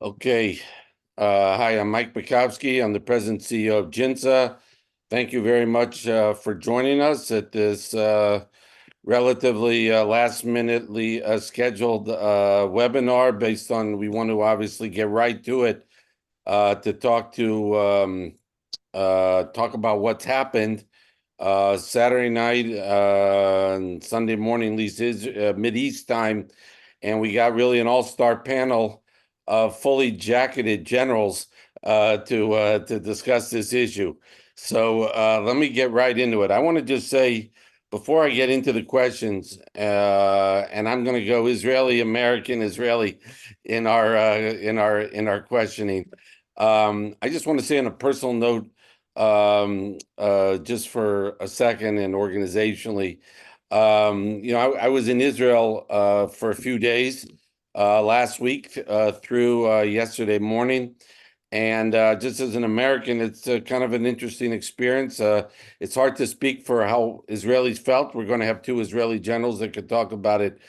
Okay. Hi, I'm Mike Bukowski. I'm the president CEO of Jinsa. Thank you very much for joining us at this relatively last minutely scheduled webinar based on we want to obviously get right to it to talk about what's happened Saturday night and Sunday morning, at least is Mideast time, and we got really an all-star panel of fully jacketed generals to discuss this issue. So let me get right into it. I want to just say before I get into the questions, and I'm going to go Israeli American Israeli in our questioning. I just want to say on a personal note just for a second and organizationally. I was in Israel for a few days last week through yesterday morning. And just as an American, it's kind of an interesting experience. It's hard to speak for how Israelis felt. We're going to have two Israeli generals that could talk about it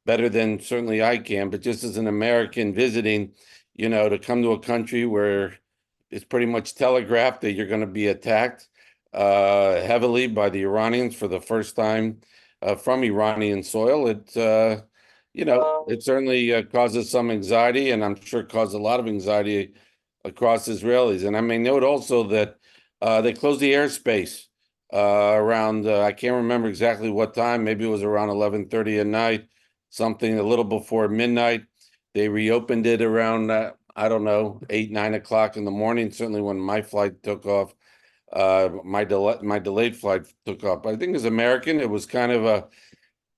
better than certainly I can. But just as an American visiting, to come to a country where it's pretty much telegraphed that you're going to be attacked heavily by the Iranians for the first time from Iranian soil. It certainly causes some anxiety, and I'm sure caused a lot of anxiety across Israelis. And I may note also that they closed the airspace around, I can't remember exactly what time, maybe it was around 11:30 at night, something a little before midnight. They reopened it around, I don't know, 8, 9 o'clock in the morning, certainly when my flight took off, my delayed flight took off. But I think as American, it was kind of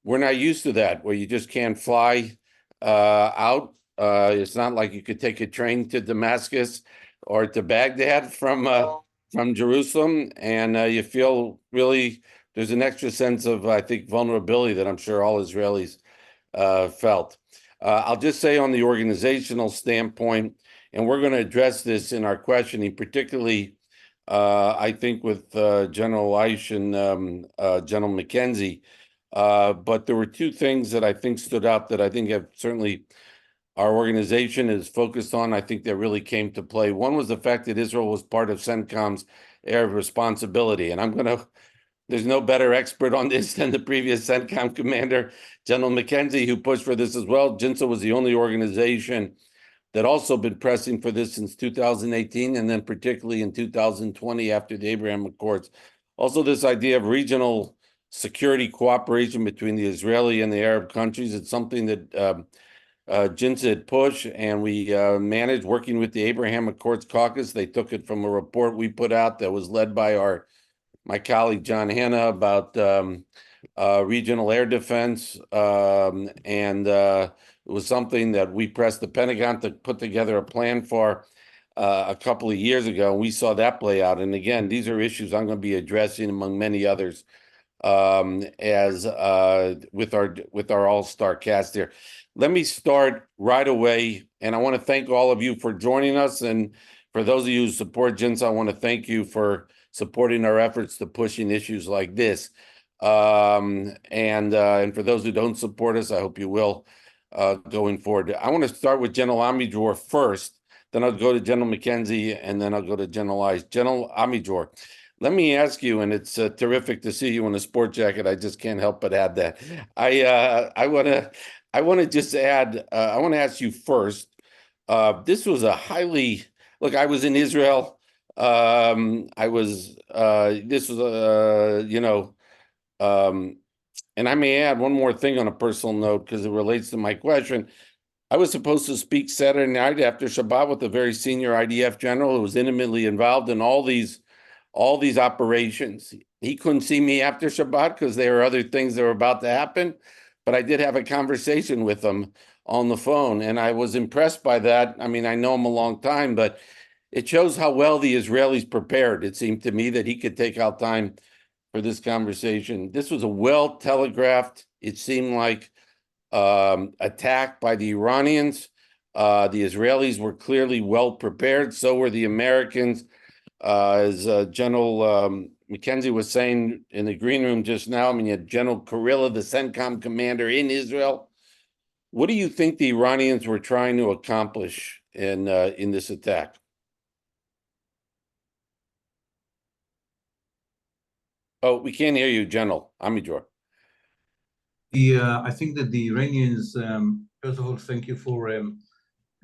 we're not used to that, where you just can't fly out. It's not like you could take a train to Damascus or to Baghdad from Jerusalem, and you feel really there's an extra sense of, I think, vulnerability that I'm sure all Israelis felt. I'll just say on the organizational standpoint, and we're going to address this in our questioning, particularly, I think, with General Eich and General McKenzie. But there were two things that I think stood out that I think have certainly our organization is focused on. I think that really came to play. One was the fact that Israel was part of CENTCOM's area of responsibility. And there's no better expert on this than the previous CENTCOM commander, General McKenzie, who pushed for this as well. JINSA was the only organization that also been pressing for this since 2018, and then particularly in 2020 after the Abraham Accords. Also, this idea of regional security cooperation between the Israeli and the Arab countries. It's something that JINSA had pushed, and we managed working with the Abraham Accords Caucus. They took it from a report we put out that was led by my colleague John Hanna about regional air defense, and it was something that we pressed the Pentagon to put together a plan for a couple of years ago, and we saw that play out. And again, these are issues I'm going to be addressing among many others as with our all-star cast here. Let me start right away, and I want to thank all of you for joining us. And for those of you who support JINSA, I want to thank you for supporting our efforts to pushing issues like this. And for those who don't support us, I hope you will going forward. I want to start with General Amidjor first, then I'll go to General McKenzie, and then I'll go to General Eich. General Amidjor, let me ask you, and it's terrific to see you in a sport jacket. I just can't help but add that. I want to just add. I want to ask you first. This was a highly look. I was in Israel. I was. This was and I may add one more thing on a personal note because it relates to my question. I was supposed to speak Saturday night after Shabbat with a very senior IDF general who was intimately involved in all these operations. He couldn't see me after Shabbat because there were other things that were about to happen, but I did have a conversation with him on the phone, and I was impressed by that. I mean, I know him a long time, but it shows how well the Israelis prepared. It seemed to me that he could take out time for this conversation. This was a well telegraphed, it seemed like, attack by the Iranians. The Israelis were clearly well prepared. So were the Americans. As General McKenzie was saying in the green room just now, I mean, you had General Kurilla, the CENTCOM commander in Israel, What do you think the Iranians were trying to accomplish in this attack? Oh, we can't hear you, General Amidjor. I think that the Iranians, first of all, thank you for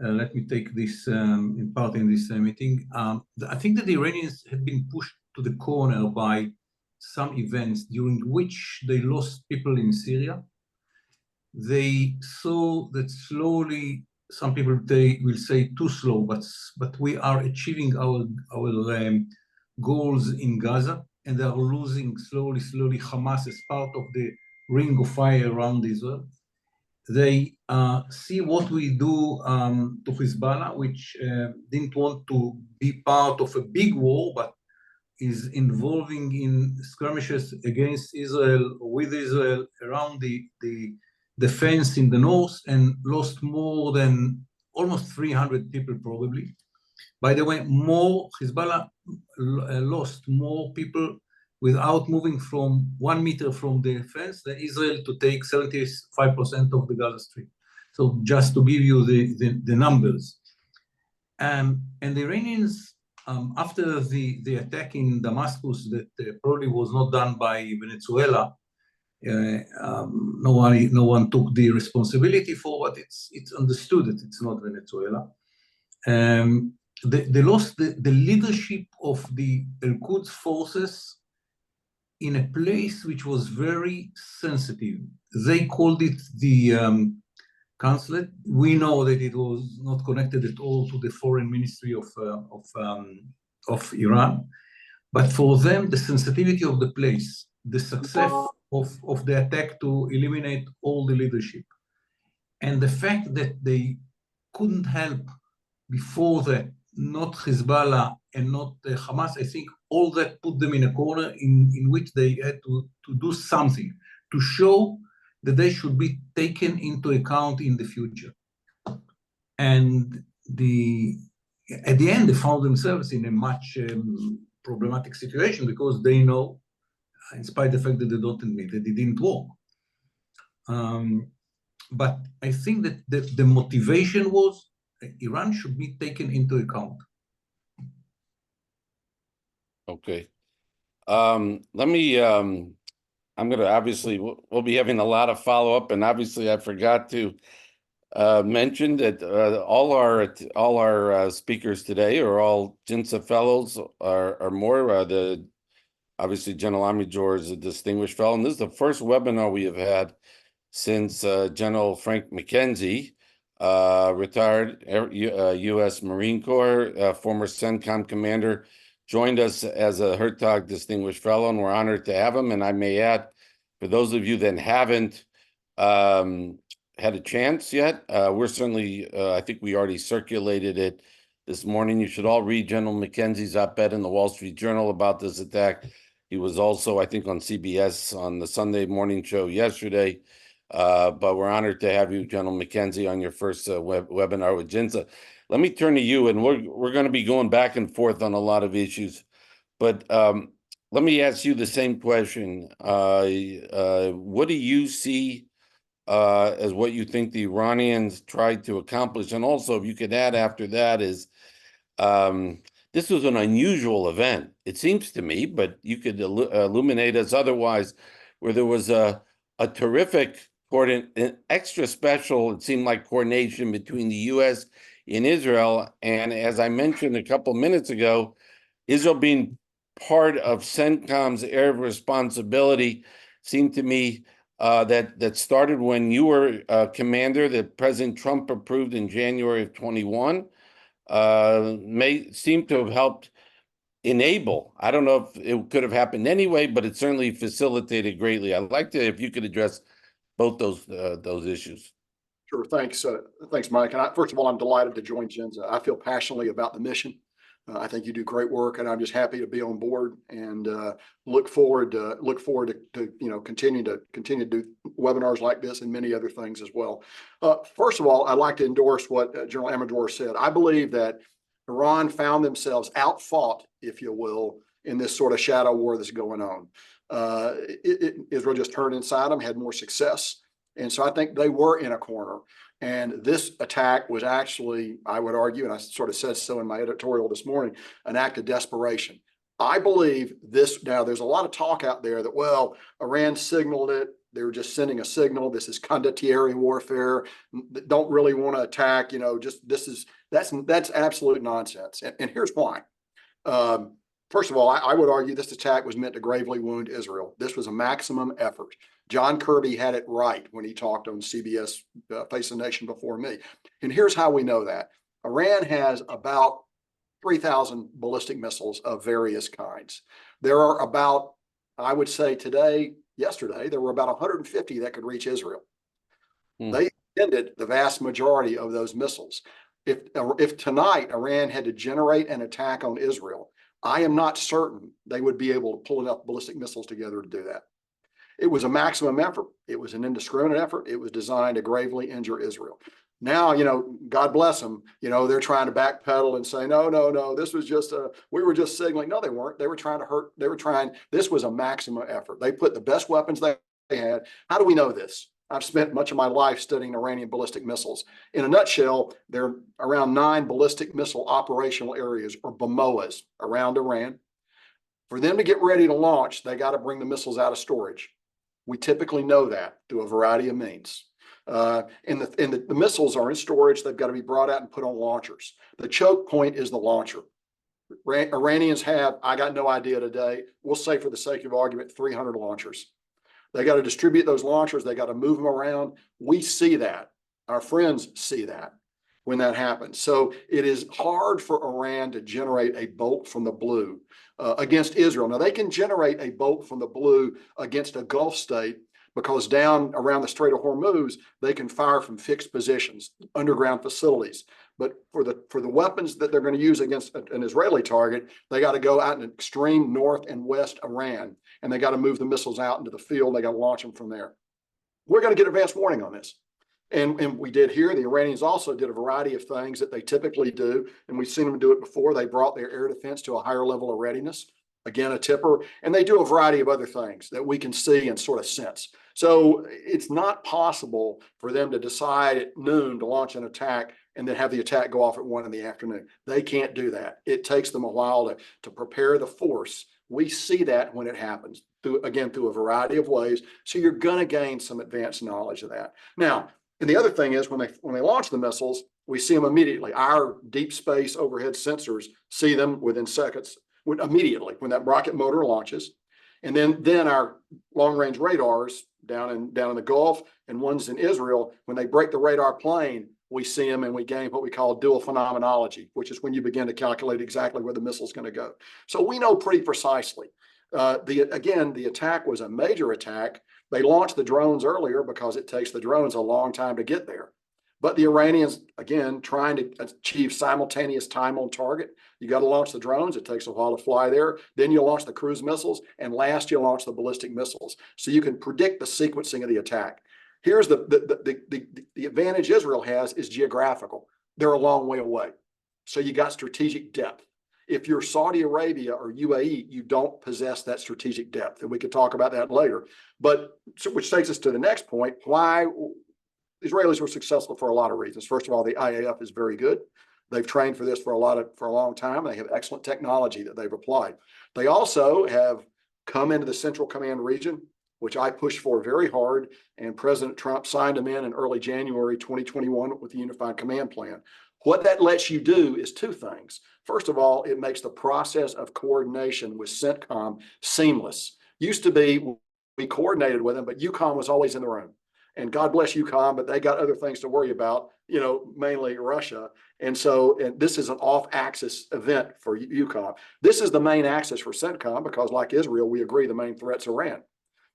let me take this in part in this meeting. I think that the Iranians had been pushed to the corner by some events during which they lost people in Syria. They saw that slowly, some people they will say too slow, but we are achieving our goals in Gaza, and they are losing slowly Hamas as part of the ring of fire around Israel. They see what we do to Hezbollah, which didn't want to be part of a big war, but is involving in skirmishes against Israel, with Israel, around the fence in the north, and lost more than almost 300 people probably. By the way, Hezbollah lost more people without moving from 1 meter from the fence than Israel to take 75% of the Gaza Strip. So just to give you the numbers. And the Iranians, after the attack in Damascus that probably was not done by Venezuela, no one took the responsibility for, but it's understood that it's not Venezuela. They lost the leadership of the Al-Quds forces in a place which was very sensitive. They called it the consulate. We know that it was not connected at all to the foreign ministry of Iran, but for them, the sensitivity of the place, the success of the attack to eliminate all the leadership, and the fact that they couldn't help before that, not Hezbollah and not Hamas, I think all that put them in a corner in which they had to do something to show that they should be taken into account in the future. And at the end, they found themselves in a much problematic situation because they know, in spite of the fact that they don't admit that it didn't work. But I think that the motivation was Iran should be taken into account. Okay. Let me, I'm going to obviously, we'll be having a lot of follow-up, and obviously I forgot to mention that all our speakers today are all JINSA fellows or more. Obviously General Amidjor is a distinguished fellow, and this is the first webinar we have had since General Frank McKenzie, retired U.S. Marine Corps, former CENTCOM commander, joined us as a Hertog Distinguished Fellow, and we're honored to have him. And I may add, for those of you that haven't had a chance yet, we're certainly, I think we already circulated it this morning. You should all read General McKenzie's op-ed in the Wall Street Journal about this attack. He was also, I think, on CBS on the Sunday morning show yesterday. But we're honored to have you, General McKenzie, on your first webinar with JINSA. Let me turn to you, and we're going to be going back and forth on a lot of issues. But let me ask you the same question. What do you see as what you think the Iranians tried to accomplish? And also, if you could add after that is, this was an unusual event, it seems to me, but you could illuminate us otherwise, where there was a terrific, an extra special, it seemed like, coordination between the U.S. and Israel. And as I mentioned a couple minutes ago, Israel being part of CENTCOM's area of responsibility seemed to me that started when you were commander, that President Trump approved in January of 21, may seem to have helped enable. I don't know if it could have happened anyway, but it certainly facilitated greatly. I'd like to, if you could address both those issues. Sure, thanks. Thanks, Mike. And first of all, I'm delighted to join JINSA. I feel passionately about the mission. I think you do great work, and I'm just happy to be on board and look forward to continue to do webinars like this and many other things as well. First of all, I'd like to endorse what General Amidjor said. I believe that Iran found themselves outfought, if you will, in this sort of shadow war that's going on. Israel just turned inside them, had more success, And so I think they were in a corner. And this attack was actually, I would argue, and I sort of said so in my editorial this morning, an act of desperation. I believe this. Now, there's a lot of talk out there that, well, Iran signaled it. They were just sending a signal. This is condottieri warfare. Don't really want to attack. That's absolute nonsense. And here's why. First of all, I would argue this attack was meant to gravely wound Israel. This was a maximum effort. John Kirby had it right when he talked on CBS Face the Nation before me. And here's how we know that. Iran has about 3,000 ballistic missiles of various kinds. There are about, I would say yesterday, there were about 150 that could reach Israel. They ended the vast majority of those missiles. If tonight Iran had to generate an attack on Israel, I am not certain they would be able to pull enough ballistic missiles together to do that. It was a maximum effort. It was an indiscriminate effort. It was designed to gravely injure Israel. Now, God bless them, they're trying to backpedal and say, no, this was just we were just signaling. No, they weren't. They were trying to hurt. This was a maximum effort. They put the best weapons they had. How do we know this? I've spent much of my life studying Iranian ballistic missiles. In a nutshell, there are around 9 ballistic missile operational areas, or BMOAs, around Iran. For them to get ready to launch, they got to bring the missiles out of storage. We typically know that through a variety of means. And the missiles are in storage. They've got to be brought out and put on launchers. The choke point is the launcher. Iranians have, I got no idea today, we'll say for the sake of argument, 300 launchers. They got to distribute those launchers. They got to move them around. We see that. Our friends see that when that happens. So it is hard for Iran to generate a bolt from the blue against Israel. Now, they can generate a bolt from the blue against a Gulf state because down around the Strait of Hormuz, they can fire from fixed positions, underground facilities. But for the weapons that they're going to use against an Israeli target, they got to go out in extreme north and west Iran, and they got to move the missiles out into the field. They got to launch them from there. We're going to get advance warning on this. And we did here. The Iranians also did a variety of things that they typically do, and we've seen them do it before. They brought their air defense to a higher level of readiness. Again, a tipper, and they do a variety of other things that we can see and sort of sense. So it's not possible for them to decide at noon to launch an attack and then have the attack go off at 1 p.m. They can't do that. It takes them a while to prepare the force. We see that when it happens, through a variety of ways. So you're going to gain some advanced knowledge of that. Now, and the other thing is when they launch the missiles, we see them immediately. Our deep space overhead sensors see them within seconds, immediately when that rocket motor launches. And then our long-range radars down in the Gulf and ones in Israel, when they break the radar plane, we see them and we gain what we call dual phenomenology, which is when you begin to calculate exactly where the missile is going to go. So we know pretty precisely. The attack was a major attack. They launched the drones earlier because it takes the drones a long time to get there. But the Iranians, again, trying to achieve simultaneous time on target. You got to launch the drones. It takes a while to fly there. Then you launch the cruise missiles. And last, you launch the ballistic missiles. So you can predict the sequencing of the attack. Here's the advantage Israel has is geographical. They're a long way away. So you got strategic depth. If you're Saudi Arabia or UAE, you don't possess that strategic depth. And we could talk about that later. But which takes us to the next point. Why Israelis were successful for a lot of reasons. First of all, the IAF is very good. They've trained for this for a long time. They have excellent technology that they've applied. They also have come into the Central Command region, which I pushed for very hard, and President Trump signed them in early January 2021 with the Unified Command Plan. What that lets you do is 2 things. First of all, it makes the process of coordination with CENTCOM seamless. Used to be we coordinated with them, but EUCOM was always in the room. And God bless EUCOM, but they got other things to worry about, mainly Russia. And this is an off-axis event for EUCOM. This is the main axis for CENTCOM because, like Israel, we agree the main threat's Iran.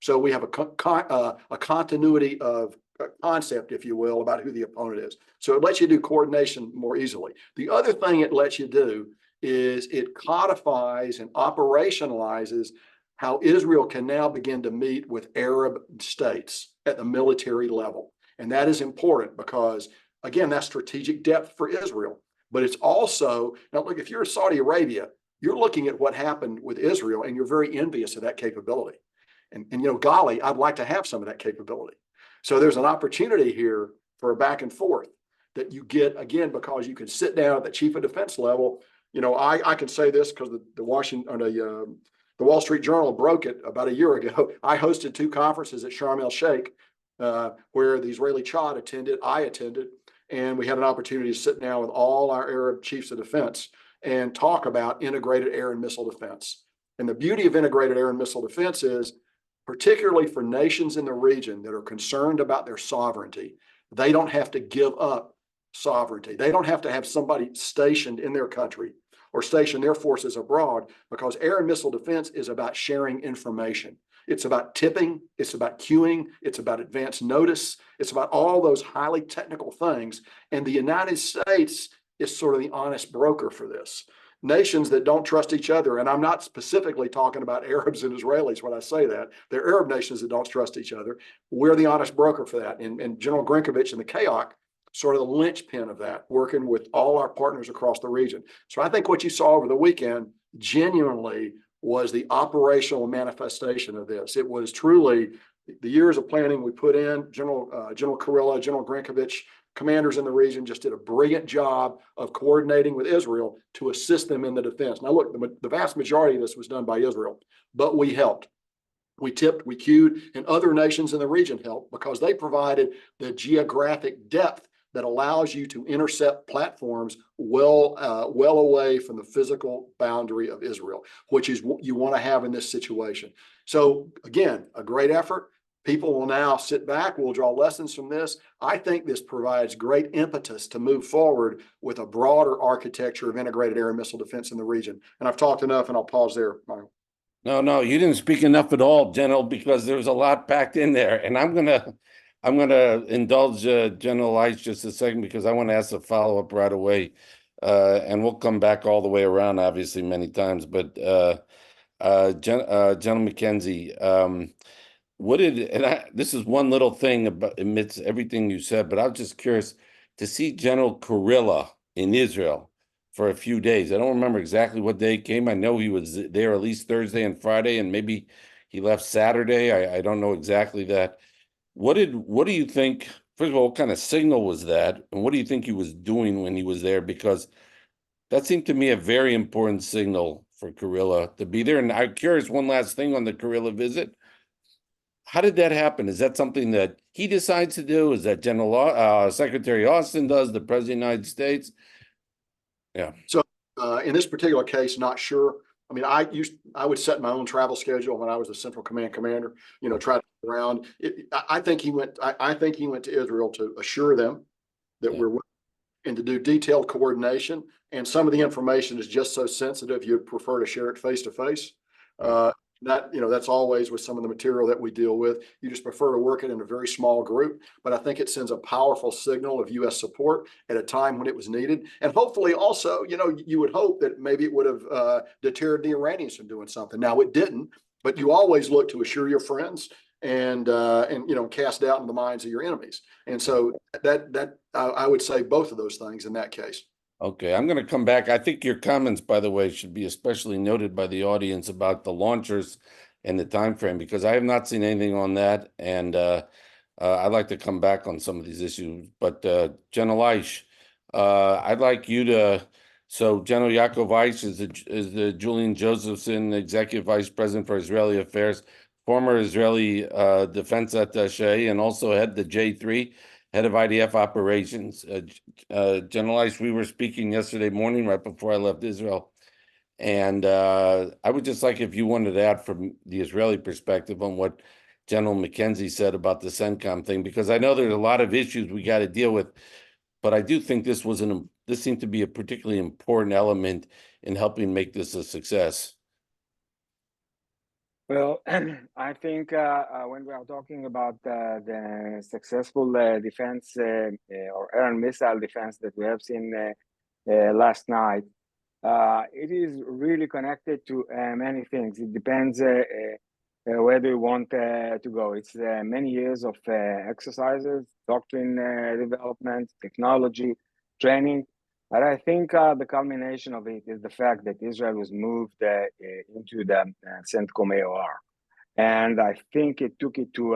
So we have a continuity of concept, if you will, about who the opponent is. So it lets you do coordination more easily. The other thing it lets you do is it codifies and operationalizes how Israel can now begin to meet with Arab states at the military level. And that is important because, again, that's strategic depth for Israel. But it's also, now look, if you're Saudi Arabia, you're looking at what happened with Israel and you're very envious of that capability. And golly, I'd like to have some of that capability. So there's an opportunity here for a back and forth that you get, again, because you can sit down at the chief of defense level. I can say this because the Wall Street Journal broke it about a year ago. I hosted 2 conferences at Sharm el Sheikh where the Israeli Chad attended, I attended, and we had an opportunity to sit down with all our Arab chiefs of defense and talk about integrated air and missile defense. And the beauty of integrated air and missile defense is, particularly for nations in the region that are concerned about their sovereignty, they don't have to give up sovereignty. They don't have to have somebody stationed in their country or station their forces abroad, because air and missile defense is about sharing information. It's about tipping, it's about queuing, it's about advance notice, it's about all those highly technical things. And the United States is sort of the honest broker for this. Nations that don't trust each other, and I'm not specifically talking about Arabs and Israelis when I say that, they're Arab nations that don't trust each other. We're the honest broker for that. And General Grinkovich and the CAOC, sort of the linchpin of that, working with all our partners across the region. So I think what you saw over the weekend genuinely was the operational manifestation of this. It was truly the years of planning we put in. General Kurilla, General Grinkovich, commanders in the region just did a brilliant job of coordinating with Israel to assist them in the defense. Now, look, the vast majority of this was done by Israel, but we helped. We tipped, we queued, and other nations in the region helped because they provided the geographic depth that allows you to intercept platforms well away from the physical boundary of Israel, which is what you want to have in this situation. So again, a great effort. People will now sit back. We'll draw lessons from this. I think this provides great impetus to move forward with a broader architecture of integrated air and missile defense in the region. And I've talked enough, and I'll pause there, Michael. No, you didn't speak enough at all, General, because there was a lot packed in there. And I'm gonna indulge General Leitch just a second, because I want to ask a follow-up right away. And we'll come back all the way around, obviously, many times. But General McKenzie, this is one little thing amidst everything you said, but I was just curious to see General Kurilla in Israel for a few days. I don't remember exactly what day he came. I know he was there at least Thursday and Friday, and maybe he left Saturday. I don't know exactly that. What do you think? First of all, what kind of signal was that, and what do you think he was doing when he was there? Because that seemed to me a very important signal for Kurilla to be there. And I'm curious, one last thing on the Kurilla visit. How did that happen? Is that something that he decides to do? Is that Secretary Austin does, the President of the United States? Yeah. So in this particular case, not sure. I mean, I would set my own travel schedule when I was the Central Command commander. Try to get around. I think he went. I think he went to Israel to assure them that we're, and to do detailed coordination. And some of the information is just so sensitive, you'd prefer to share it face to face. That's always with some of the material that we deal with. You just prefer to work it in a very small group. But I think it sends a powerful signal of U.S. support at a time when it was needed. And hopefully also, you would hope that maybe it would have deterred the Iranians from doing something. Now, it didn't, but you always look to assure your friends and cast doubt in the minds of your enemies. And so that I would say both of those things in that case. Okay, I'm going to come back. I think your comments, by the way, should be especially noted by the audience about the launchers and the time frame, because I have not seen anything on that, and I'd like to come back on some of these issues. But General Leitch, I'd like you to. So General Yaakov Leitch is the Julian Josephson Executive Vice President for Israeli Affairs, former Israeli Defense Attaché, and also head the J3. Head of IDF operations. General Leitch, we were speaking yesterday morning right before I left Israel. And I would just like if you wanted to add from the Israeli perspective on what General McKenzie said about the CENTCOM thing, because I know there's a lot of issues we got to deal with, but I do think this seemed to be a particularly important element in helping make this a success. Well, I think when we are talking about the successful defense or air and missile defense that we have seen last night, it is really connected to many things. It depends where do you want to go. It's many years of exercises, doctrine development, technology, training. But I think the culmination of it is the fact that Israel was moved into the CENTCOM AOR. And I think it took it to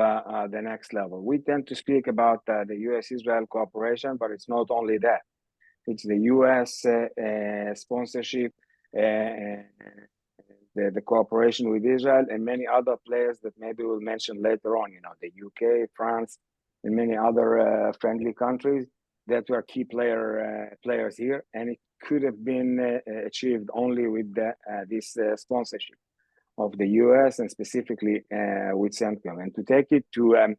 the next level. We tend to speak about the U.S.-Israel cooperation, but it's not only that. It's the U.S. Sponsorship, the cooperation with Israel, and many other players that maybe we'll mention later on. You know, the U.K., France, and many other friendly countries that were key players here, and it could have been achieved only with this sponsorship of the U.S. and specifically with CENTCOM. And to take it to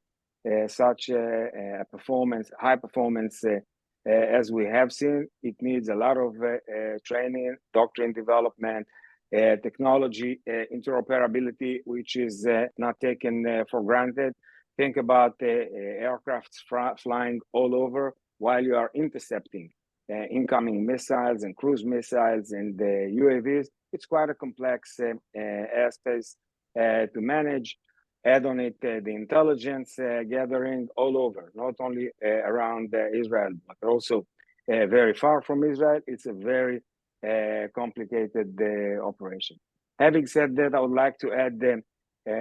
such a performance, high performance as we have seen, it needs a lot of training, doctrine development, technology, interoperability, which is not taken for granted. Think about aircrafts flying all over while you are intercepting incoming missiles and cruise missiles and UAVs. It's quite a complex airspace to manage. Add on it the intelligence gathering all over, not only around Israel, but also very far from Israel. It's a very complicated operation. Having said that, I would like to add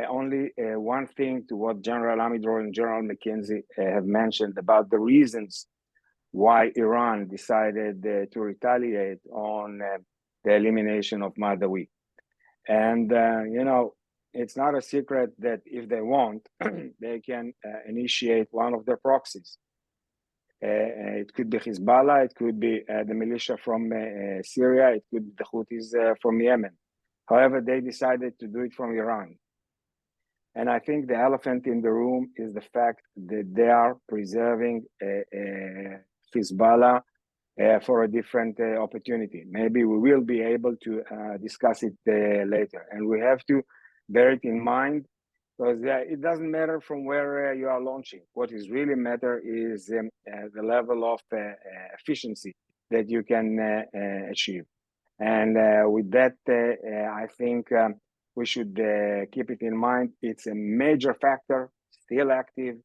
only one thing to what General Amidror and General McKenzie have mentioned about the reasons why Iran decided to retaliate on the elimination of Madawi. And, you know, it's not a secret that if they want, they can initiate one of their proxies. It could be Hezbollah, it could be the militia from Syria, it could be the Houthis from Yemen. However, they decided to do it from Iran. And I think the elephant in the room is the fact that they are preserving Hezbollah for a different opportunity. Maybe we will be able to discuss it later. And we have to bear it in mind because it doesn't matter from where you are launching. What is really matter is the level of efficiency that you can achieve. And with that, I think we should keep it in mind. It's a major factor, still active,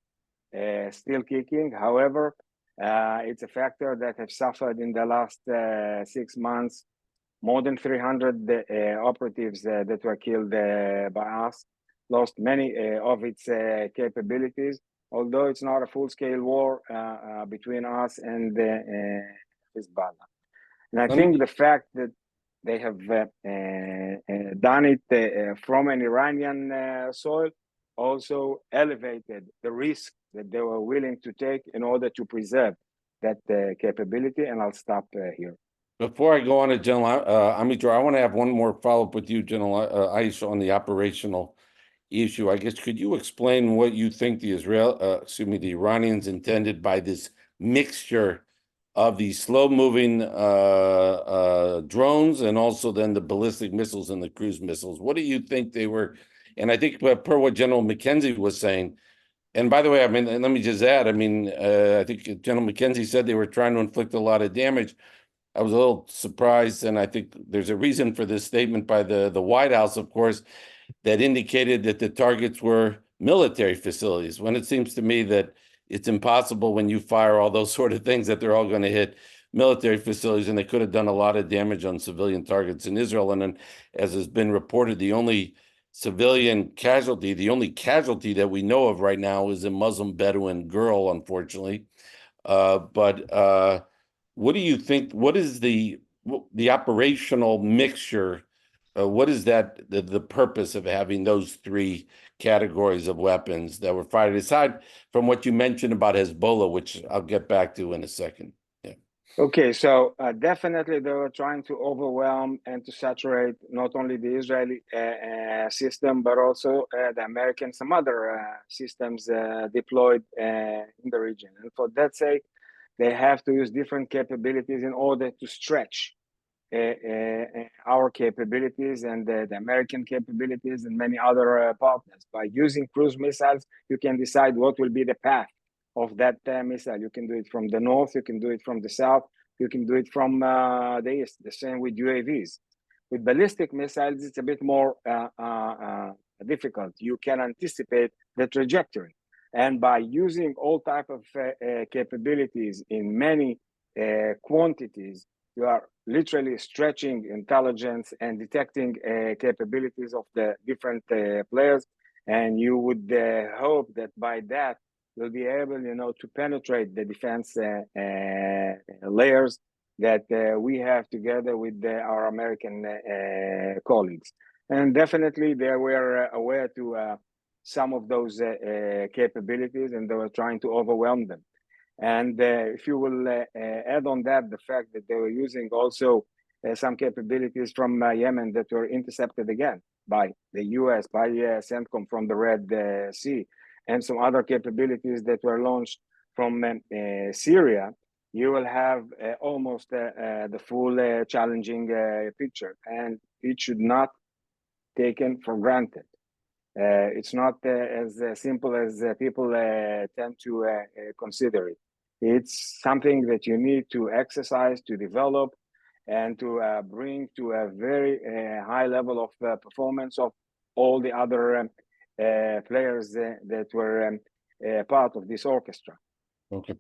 still kicking. However, it's a factor that have suffered in the last 6 months. More than 300 operatives that were killed by us, lost many of its capabilities, although it's not a full-scale war between us and Hezbollah. And I think the fact that they have done it from an Iranian soil also elevated the risk that they were willing to take in order to preserve that capability. And I'll stop here. Before I go on to General Amidror, I want to have one more follow-up with you, General Aish, on the operational issue. I guess, could you explain what you think the Iranians intended by this mixture of the slow-moving drones and also then the ballistic missiles and the cruise missiles? What do you think they were? And I think per what General McKenzie was saying, and by the way, I mean, and let me just add, I mean, I think General McKenzie said they were trying to inflict a lot of damage. I was a little surprised, and I think there's a reason for this statement by the White House, of course, that indicated that the targets were military facilities, when it seems to me that it's impossible when you fire all those sort of things that they're all going to hit military facilities, and they could have done a lot of damage on civilian targets in Israel. And then, as has been reported, the only civilian casualty, the only casualty that we know of right now is a Muslim Bedouin girl, unfortunately. What do you think? What is the operational mixture? What is that the purpose of having those three categories of weapons that were fired, aside from what you mentioned about Hezbollah, which I'll get back to in a second? Yeah. Okay, so definitely they were trying to overwhelm and to saturate not only the Israeli system, but also the American, some other systems deployed in the region. And for that sake, they have to use different capabilities in order to stretch our capabilities and the American capabilities and many other partners. By using cruise missiles, you can decide what will be the path of that missile. You can do it from the north, you can do it from the south, you can do it from the east. The same with UAVs. With ballistic missiles, it's a bit more difficult. You can anticipate the trajectory. And by using all type of capabilities in many quantities, you are literally stretching intelligence and detecting capabilities of the different players. and you would hope that by that you'll be able, to penetrate the defense layers that we have together with our American colleagues. And definitely they were aware to some of those capabilities, and they were trying to overwhelm them. And if you will add on that the fact that they were using also some capabilities from Yemen that were intercepted again by the US, by CENTCOM from the Red Sea, and some other capabilities that were launched from Syria, you will have almost the full challenging picture. And it should not be taken for granted. It's not as simple as people tend to consider it. It's something that you need to exercise, to develop, and to bring to a very high level of performance of all the other players that were part of this orchestra. Okay.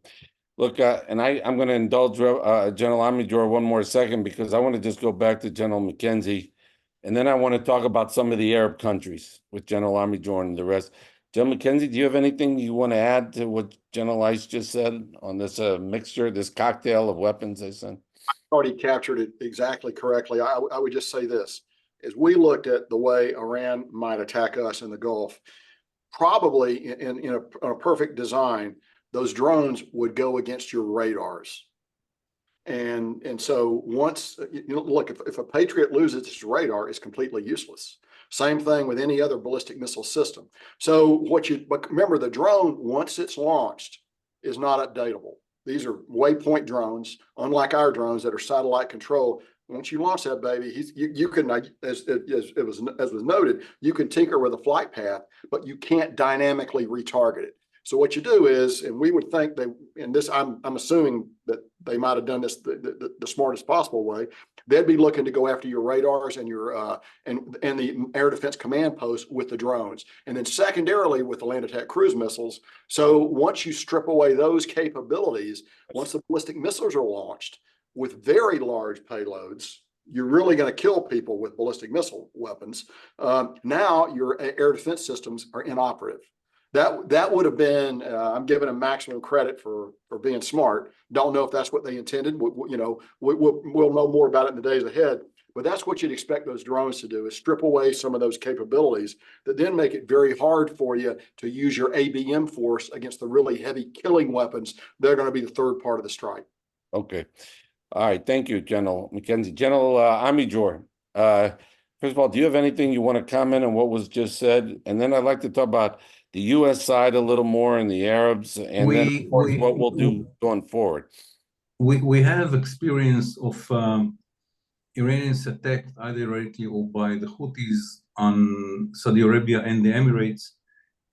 Look, and I'm going to indulge General Amidjor one more second, because I want to just go back to General McKenzie, and then I want to talk about some of the Arab countries with General Amidjor and the rest. General McKenzie, do you have anything you want to add to what General Ice just said on this mixture, this cocktail of weapons they sent? Already captured it exactly correctly. I would just say this: as we looked at the way Iran might attack us in the Gulf, probably in a perfect design, those drones would go against your radars. And so once, look, if a Patriot loses its radar, it's completely useless. Same thing with any other ballistic missile system. So but remember, the drone, once it's launched, is not updatable. These are waypoint drones, unlike our drones that are satellite controlled. Once you launch that baby, you can, as was noted, you can tinker with a flight path, but you can't dynamically retarget it. So what you do is, and we would think I'm assuming that they might have done this the smartest possible way. They'd be looking to go after your radars and your and the air defense command post with the drones, and then secondarily with the land attack cruise missiles. So once you strip away those capabilities, once the ballistic missiles are launched with very large payloads, you're really going to kill people with ballistic missile weapons. Now your air defense systems are inoperative. That would have been, I'm giving them maximum credit for being smart. Don't know if that's what they intended. We'll know more about it in the days ahead. But that's what you'd expect those drones to do, is strip away some of those capabilities that then make it very hard for you to use your ABM force against the really heavy killing weapons. They're going to be the third part of the strike. Okay. All right. Thank you, General McKenzie. General Amidjor, first of all, do you have anything you want to comment on what was just said? And then I'd like to talk about the U.S. side a little more, and the Arabs, and then of course, what we'll do going forward. We have experience of Iranians attacked either directly or by the Houthis on Saudi Arabia and the Emirates.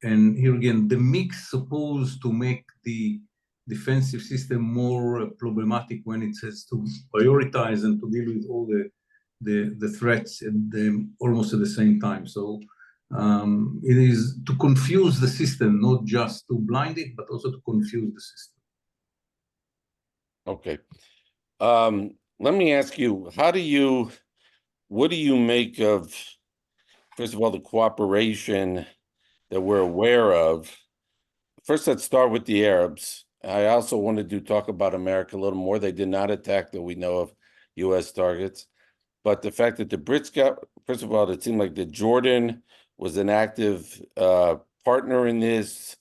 And here again, the mix supposed to make the defensive system more problematic when it has to prioritize and to deal with all the threats almost at the same time. So it is to confuse the system, not just to blind it, but also to confuse the system. Okay. Let me ask you, what do you make of, first of all, the cooperation that we're aware of? First, let's start with the Arabs. I also wanted to talk about America a little more. They did not attack, that we know of, U.S. targets. But the fact that the Brits got, first of all, it seemed like that Jordan was an active partner in this.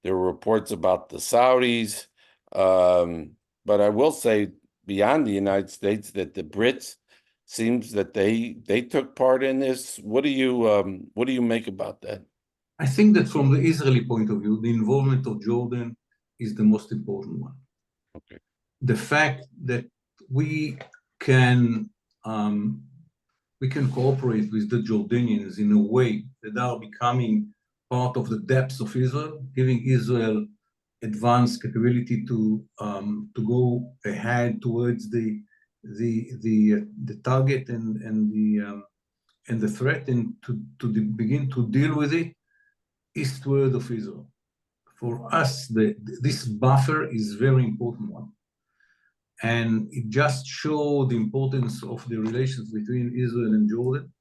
There were reports about the Saudis. But I will say, beyond the United States, that the Brits seems that they took part in this. What do you make about that? I think that from the Israeli point of view, the involvement of Jordan is the most important one. Okay. The fact that we can cooperate with the Jordanians in a way that are becoming part of the depths of Israel, giving Israel advanced capability to go ahead towards the target and the threat, and to begin to deal with it eastward of Israel. For us, this buffer is very important one. And it just showed the importance of the relations between Israel and Jordan.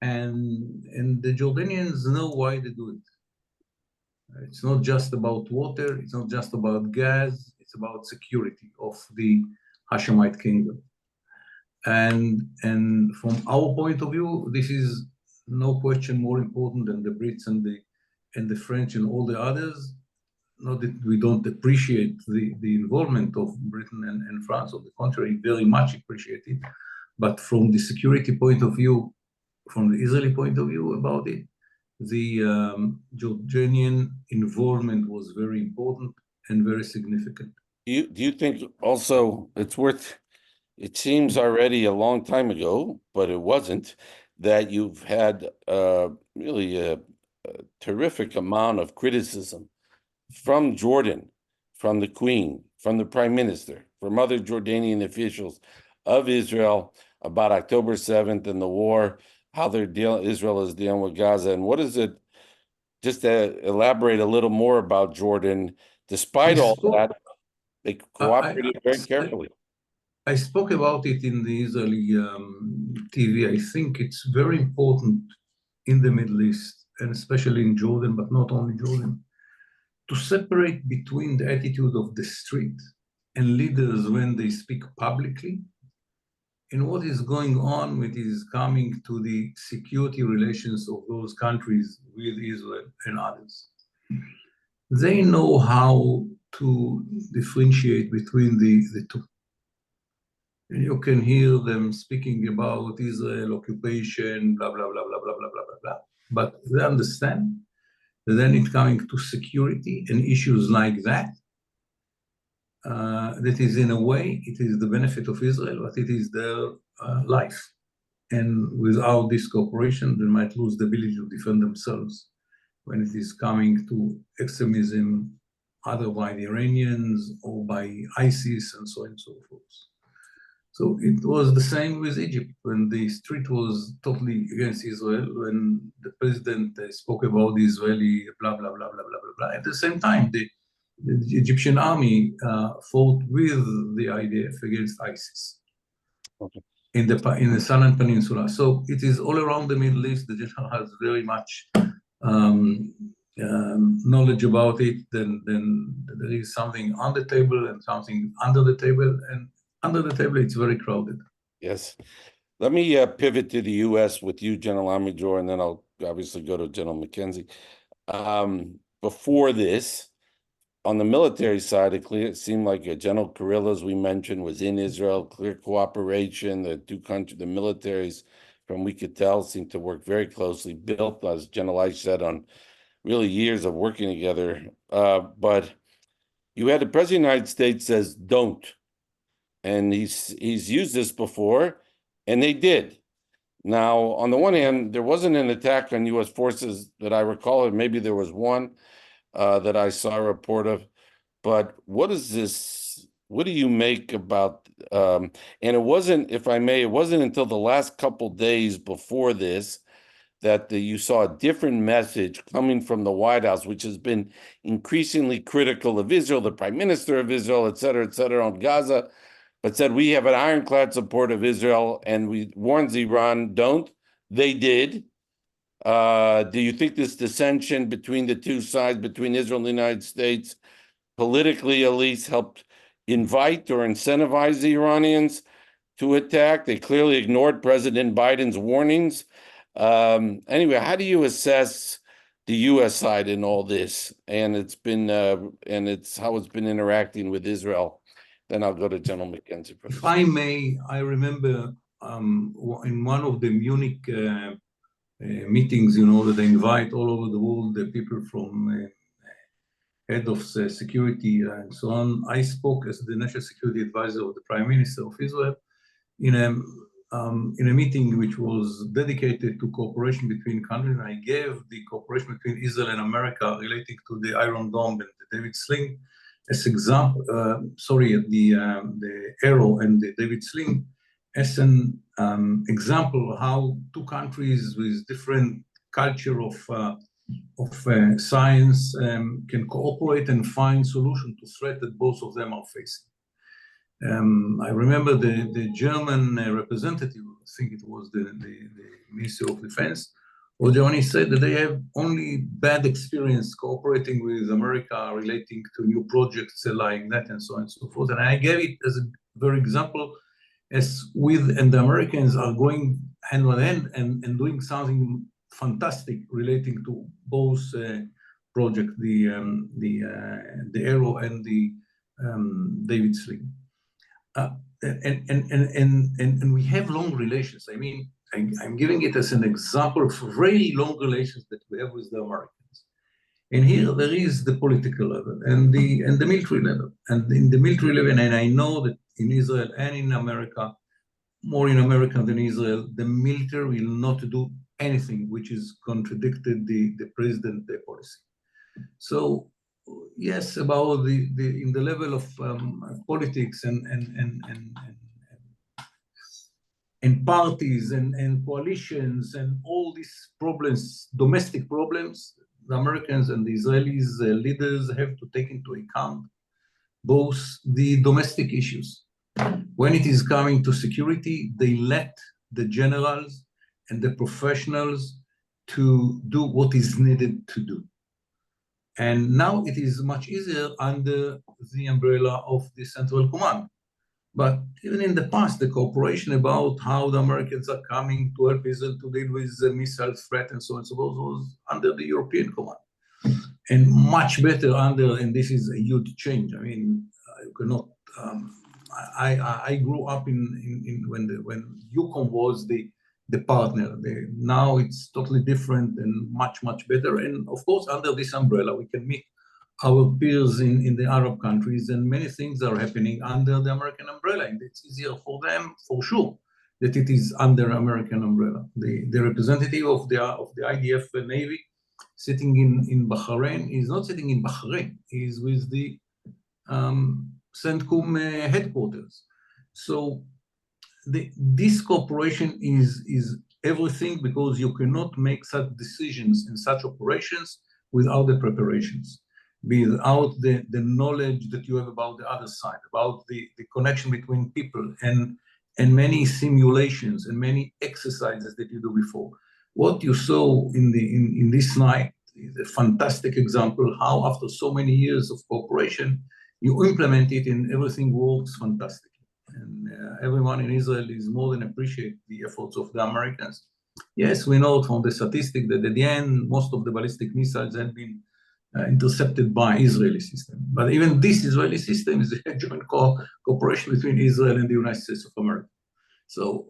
and the Jordanians know why they do it. It's not just about water, it's not just about gas, it's about security of the Hashemite kingdom. And from our point of view, this is no question more important than the Brits and the French and all the others. Not that we don't appreciate the involvement of Britain and France, on the contrary, very much appreciate it. But from the security point of view, from the Israeli point of view about it, the Jordanian involvement was very important and very significant. Do you think also it seems already a long time ago, but it wasn't, that you've had really a terrific amount of criticism from Jordan, from the Queen, from the Prime Minister, from other Jordanian officials of Israel about October 7th and the war, how Israel is dealing with Gaza. And what is it, just to elaborate a little more about Jordan, despite all that, they cooperated very carefully. I spoke about it in the Israeli TV. I think it's very important in the Middle East, and especially in Jordan, but not only Jordan, to separate between the attitude of the street and leaders when they speak publicly and what is going on, what is coming to the security relations of those countries with Israel and others. They know how to differentiate between the two. And you can hear them speaking about Israel occupation, blah, blah, blah, blah, blah, blah, blah, blah, blah. But they understand that then it's coming to security and issues like that, that is in a way, it is the benefit of Israel, but it is their life. And without this cooperation, they might lose the ability to defend themselves when it is coming to extremism, either by the Iranians or by ISIS and so on and so forth. So it was the same with Egypt when the street was totally against Israel, when the president spoke about the Israeli blah, blah, blah, blah, blah, blah, blah. At the same time, the Egyptian army fought with the IDF against ISIS in the Sinai Peninsula. So it is all around the Middle East. The general has very much knowledge about it. Then there is something on the table and something under the table, and under the table, it's very crowded. Yes. Let me pivot to the U.S. with you, General Amidjor, and then I'll obviously go to General McKenzie. Before this, on the military side, it seemed like General Kirilla, as we mentioned, was in Israel, clear cooperation. The two countries, the militaries, from we could tell, seemed to work very closely, built, as General Eich said, on really years of working together. But you had the President of the United States says, don't. And he's used this before, and they did. Now, on the one hand, there wasn't an attack on U.S. forces that I recall, or maybe there was one that I saw a report of. But what is this? What do you make about? And it wasn't, if I may, it wasn't until the last couple days before this that you saw a different message coming from the White House, which has been increasingly critical of Israel, the Prime Minister of Israel, et cetera, on Gaza, but said we have an ironclad support of Israel, and we warned Iran, don't. They did. Do you think this dissension between the two sides, between Israel and the United States, politically at least helped invite or incentivize the Iranians to attack? They clearly ignored President Biden's warnings. Anyway, how do you assess the U.S. side in all this? And it's been how it's been interacting with Israel. Then I'll go to General McKenzie. If I may, I remember in one of the Munich meetings, that they invite all over the world the people from head of security and so on. I spoke as the national security advisor of the Prime Minister of Israel in a meeting which was dedicated to cooperation between countries. I gave the cooperation between Israel and America relating to the Iron Dome and the David Sling as example, the Arrow and the David Sling as an example of how two countries with different culture of science can cooperate and find solution to threat that both of them are facing. I remember the German representative, I think it was the Ministry of Defense, or Germany, said that they have only bad experience cooperating with America relating to new projects like that and so on and so forth. And I gave it as a very example as and the Americans are going hand in hand and doing something fantastic relating to both projects, the Arrow and the David Sling. And we have long relations. I mean, I'm giving it as an example of very long relations that we have with the Americans. And here there is the political level and the military level. And in the military level, and I know that in Israel and in America, more in America than Israel, the military will not do anything which is contradicted the president policy. So yes, about in the level of politics and parties and coalitions and all these problems, domestic problems, the Americans and the Israelis leaders have to take into account both the domestic issues. When it is coming to security, they let the generals and the professionals to do what is needed to do. And now it is much easier under the umbrella of the Central Command. But even in the past, the cooperation about how the Americans are coming to help Israel to deal with the missile threat and so on and so forth was under the European Command. And much better under, and this is a huge change. I mean, you cannot, I grew up when EUCOM was the partner. Now it's totally different and much better. And of course, under this umbrella, we can meet our peers in the Arab countries, and many things are happening under the American umbrella. And it's easier for them, for sure, that it is under American umbrella. The representative of the IDF Navy sitting in Bahrain is not sitting in Bahrain, he is with the CENTCOM headquarters. So this cooperation is everything, because you cannot make such decisions in such operations without the preparations, without the knowledge that you have about the other side, about the connection between people, and many simulations and many exercises that you do before. What you saw in this night is a fantastic example how after so many years of cooperation, you implement it and everything works fantastically. And everyone in Israel is more than appreciate the efforts of the Americans. Yes, we know from the statistic that at the end, most of the ballistic missiles had been intercepted by Israeli system. But even this Israeli system is a joint cooperation between Israel and the United States of America. So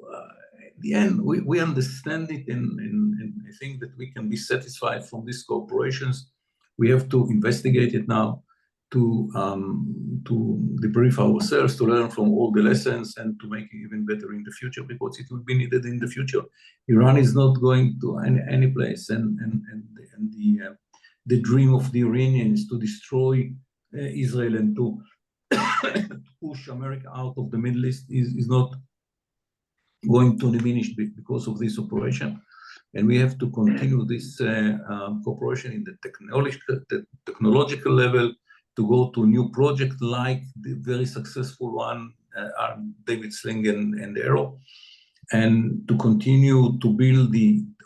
at the end, we understand it, and I think that we can be satisfied from these cooperations. We have to investigate it now, to debrief ourselves, to learn from all the lessons, and to make it even better in the future, because it will be needed in the future. Iran is not going to any place, and the dream of the Iranians to destroy Israel and to push America out of the Middle East is not going to diminish because of this operation. And we have to continue this cooperation in the technological level, to go to new projects like the very successful one, David Sling and Arrow, and to continue to build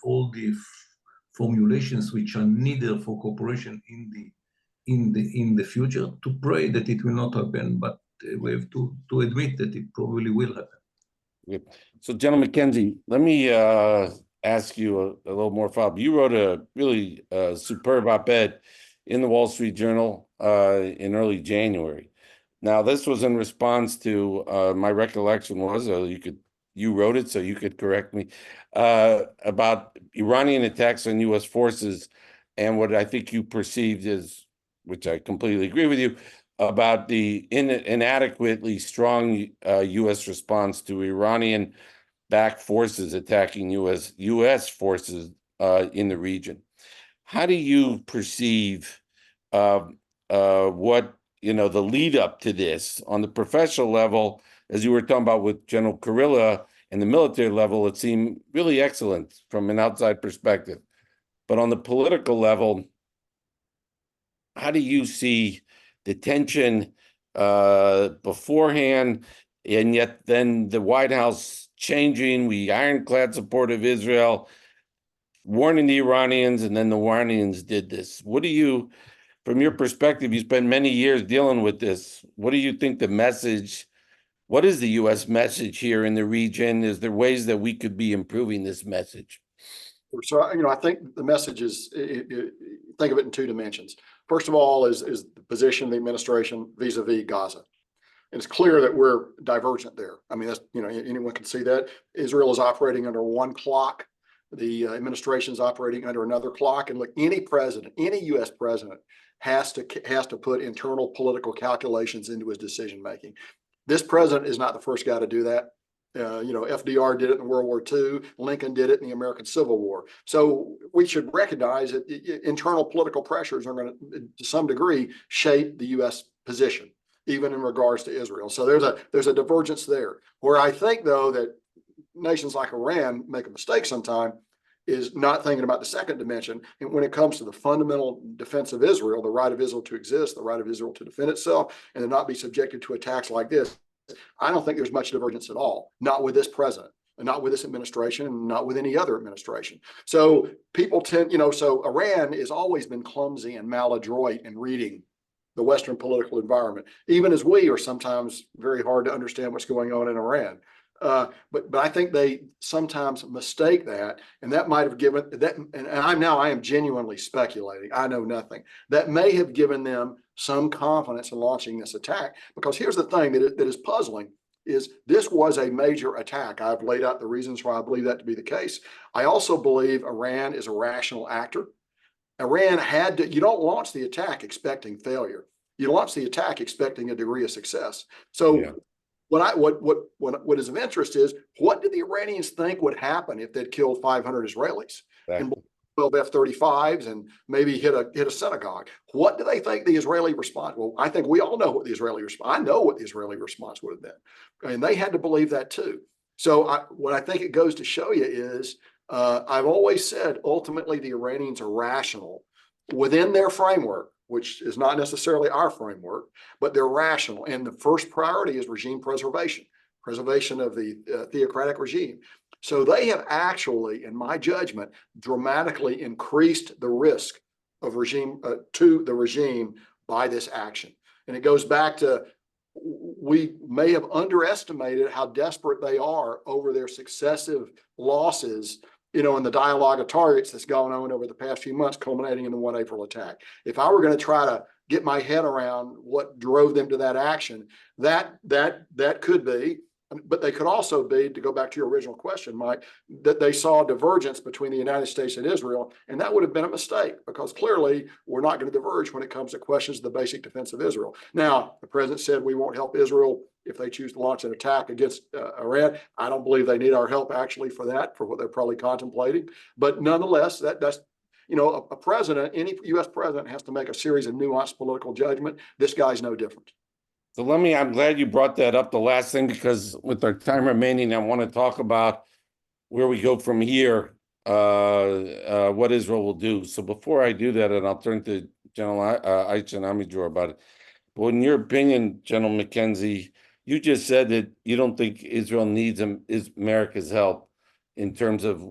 all the formulations which are needed for cooperation in the future, to pray that it will not happen, but we have to admit that it probably will happen. Yeah. So, General McKenzie, let me ask you a little more follow-up. You wrote a really superb op-ed in the Wall Street Journal in early January. Now, this was in response to my recollection was, you wrote it, so you could correct me, about Iranian attacks on U.S. forces, and what I think you perceived as, which I completely agree with you, about the inadequately strong U.S. response to Iranian-backed forces attacking U.S. forces in the region. How do you perceive what, the lead up to this on the professional level? As you were talking about with General Kurilla and the military level, it seemed really excellent from an outside perspective. But on the political level, how do you see the tension beforehand, and yet then the White House changing, we ironclad support of Israel, warning the Iranians, and then the Iranians did this. What do you, from your perspective, you spent many years dealing with this. What do you think the message, what is the U.S. message here in the region? Is there ways that we could be improving this message? So, I think the message is, think of it in two dimensions. First of all, is the position of the administration vis-a-vis Gaza. And it's clear that we're divergent there. I mean, that's, anyone can see that. Israel is operating under one clock. The administration is operating under another clock. And look, any president, any U.S. president has to put internal political calculations into his decision making. This president is not the first guy to do that. FDR did it in World War II. Lincoln did it in the American Civil War. So we should recognize that internal political pressures are going to some degree, shape the U.S. position, even in regards to Israel. So there's a divergence there. Where I think, though, that nations like Iran make a mistake sometime is not thinking about the second dimension. And when it comes to the fundamental defense of Israel, the right of Israel to exist, the right of Israel to defend itself, and to not be subjected to attacks like this, I don't think there's much divergence at all. Not with this president, and not with this administration, and not with any other administration. So people tend, so Iran has always been clumsy and maladroit in reading the Western political environment, even as we are sometimes very hard to understand what's going on in Iran. But I think they sometimes mistake that, and that might have given that. And I am genuinely speculating. I know nothing. That may have given them some confidence in launching this attack. Because here's the thing that is puzzling: is this was a major attack. I've laid out the reasons why I believe that to be the case. I also believe Iran is a rational actor. Iran had to. You don't launch the attack expecting failure. You launch the attack expecting a degree of success. So. Yeah. What is of interest is, what did the Iranians think would happen if they'd killed 500 Israelis and 12 F-35s and maybe hit a synagogue? What do they think the Israeli response? Well, I think we all know what the Israeli response. I know what the Israeli response would have been, and they had to believe that too. So what I think it goes to show you is, I've always said ultimately the Iranians are rational within their framework, which is not necessarily our framework, but they're rational. And the first priority is regime preservation of the theocratic regime. So they have actually, in my judgment, dramatically increased the risk of to the regime by this action. And it goes back to, we may have underestimated how desperate they are over their successive losses, in the dialogue of targets that's gone on over the past few months, culminating in the 1 April attack. If I were going to try to get my head around what drove them to that action, that could be, but they could also be, to go back to your original question, Mike, that they saw a divergence between the United States and Israel, and that would have been a mistake, because clearly we're not going to diverge when it comes to questions of the basic defense of Israel. Now, the president said we won't help Israel if they choose to launch an attack against Iran. I don't believe they need our help actually for that, for what they're probably contemplating. But nonetheless, that's a president, any U.S. president has to make a series of nuanced political judgment. This guy's no different. So I'm glad you brought that up, the last thing, because with our time remaining, I want to talk about where we go from here, what Israel will do. So before I do that, and I'll turn to General Eichen Amidjor about it. But in your opinion, General McKenzie, you just said that you don't think Israel needs America's help in terms of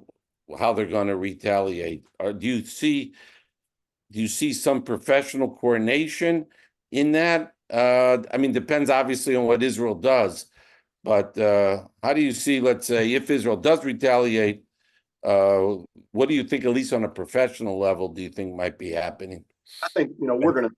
how they're going to retaliate. Or do you see some professional coordination in that? Depends obviously on what Israel does, but how do you see, let's say, if Israel does retaliate, what do you think, at least on a professional level, do you think might be happening? I think, we're going to,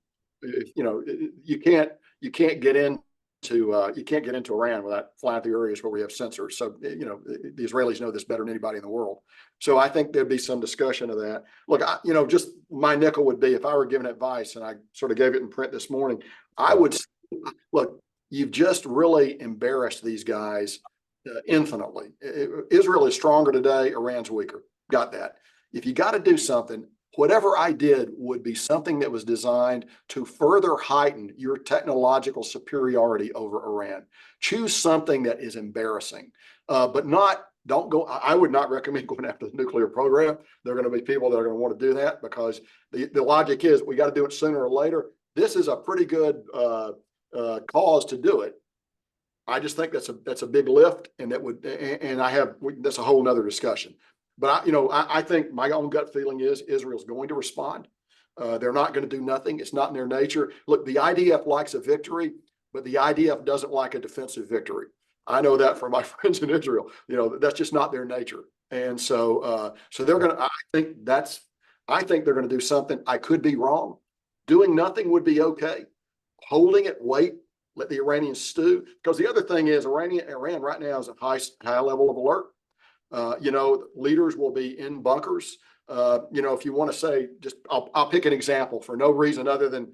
you can't get into Iran without flying through areas where we have sensors. So, the Israelis know this better than anybody in the world. So I think there'd be some discussion of that. Look, just my nickel would be, if I were giving advice, and I sort of gave it in print this morning, I would look, you've just really embarrassed these guys infinitely. Israel is stronger today, Iran's weaker. Got that. If you got to do something, whatever I did would be something that was designed to further heighten your technological superiority over Iran. Choose something that is embarrassing, but don't go. I would not recommend going after the nuclear program. There are going to be people that are going to want to do that, because the logic is we got to do it sooner or later. This is a pretty good cause to do it. I just think that's a big lift, and that's a whole nother discussion. But I think my own gut feeling is Israel's going to respond. They're not going to do nothing. It's not in their nature. Look, the IDF likes a victory, but the IDF doesn't like a defensive victory. I know that from my friends in Israel. That's just not their nature. And so they're going to. I think they're going to do something. I could be wrong. Doing nothing would be okay. Holding it, wait, let the Iranians stew. Because the other thing is, Iran right now is a high level of alert. Leaders will be in bunkers. If you want to say, I'll pick an example for no reason other than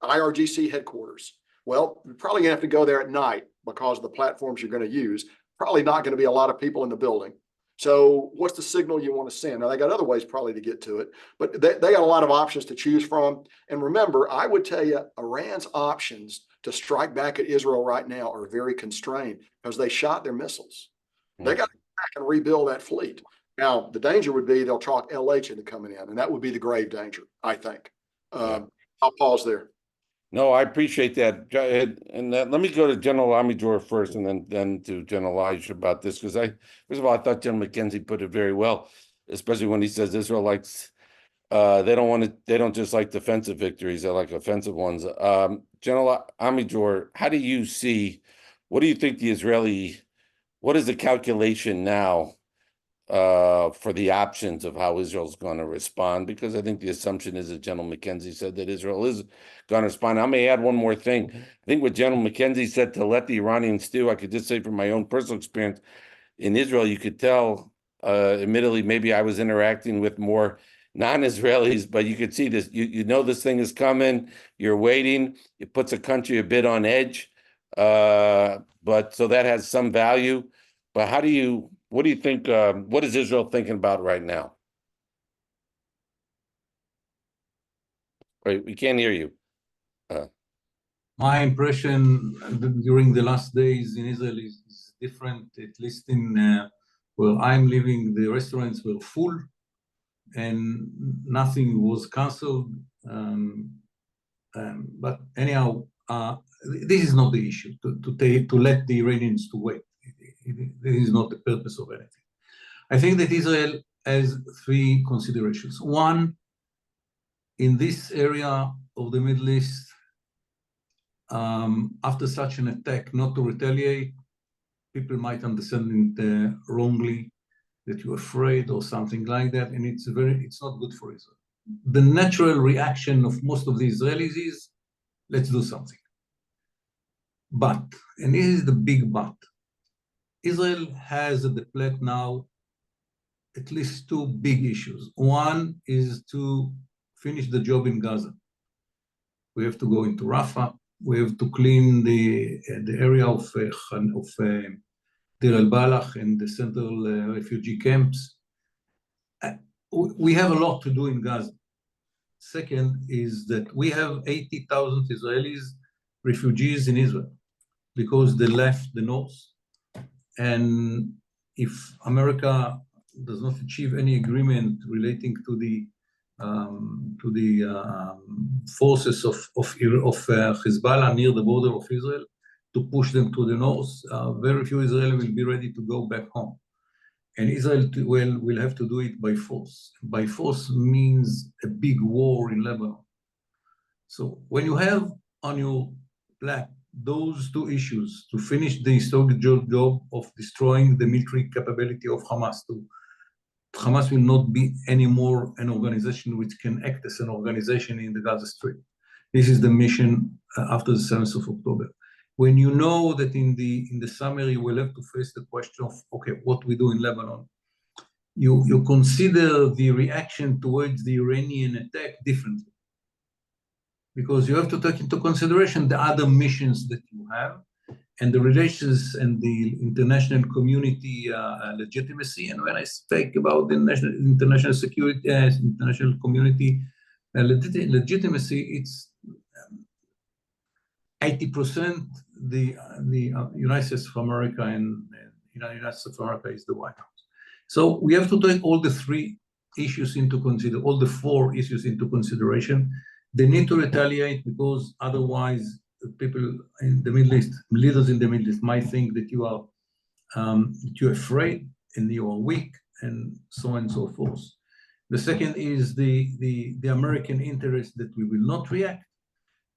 IRGC headquarters. Well, you're probably gonna have to go there at night because of the platforms you're going to use. Probably not going to be a lot of people in the building. So what's the signal you want to send? Now, they got other ways probably to get to it, but they got a lot of options to choose from. And remember, I would tell you, Iran's options to strike back at Israel right now are very constrained because they shot their missiles. They got to go back and rebuild that fleet. Now, the danger would be they'll talk LH into coming in, and that would be the grave danger, I think. I'll pause there. No, I appreciate that. And let me go to General Amidor first, and then to General Elijah about this, because first of all, I thought General McKenzie put it very well, especially when he says Israel likes, they don't just like defensive victories, they like offensive ones. General Amidor, what do you think what is the calculation now for the options of how Israel's going to respond? Because I think the assumption is, as General McKenzie said, that Israel is going to respond. I may add one more thing. I think what General McKenzie said, to let the Iranians stew, I could just say from my own personal experience in Israel, you could tell, admittedly, maybe I was interacting with more non-Israelis, but you could see this, this thing is coming, you're waiting, it puts a country a bit on edge, but so that has some value. But what do you think, what is Israel thinking about right now? Wait, we can't hear you. My impression during the last days in Israel is different, at least in where I'm living, the restaurants were full and nothing was canceled. But anyhow, this is not the issue, to let the Iranians to wait. This is not the purpose of anything. I think that Israel has three considerations. One, in this area of the Middle East, after such an attack, not to retaliate, people might understand it wrongly, that you're afraid or something like that, and it's not good for Israel. The natural reaction of most of the Israelis is, let's do something. But, and this is the big but, Israel has at the plate now at least two big issues. One is to finish the job in Gaza. We have to go into Rafah. We have to clean the area of Deir al-Balach and the central refugee camps. We have a lot to do in Gaza. Second is that we have 80,000 Israelis refugees in Israel because they left the north. And if America does not achieve any agreement relating to the forces of Hezbollah near the border of Israel to push them to the north, very few Israelis will be ready to go back home. And Israel will have to do it by force. By force means a big war in Lebanon. So when you have on your plate those two issues, to finish the historic job of destroying the military capability of Hamas, Hamas will not be anymore an organization which can act as an organization in the Gaza Strip. This is the mission after the 7th of October. When you know that in the summer you will have to face the question of, okay, what we do in Lebanon, you consider the reaction towards the Iranian attack differently. Because you have to take into consideration the other missions that you have and the relations and the international community legitimacy. And when I speak about the international security, international community legitimacy, it's 80% the United States of America, and United States of America is the White House. So we have to take all the three issues into all the four issues into consideration. They need to retaliate because otherwise people in the Middle East, leaders in the Middle East, might think that you're afraid and you are weak, and so on and so forth. The second is the American interest that we will not react.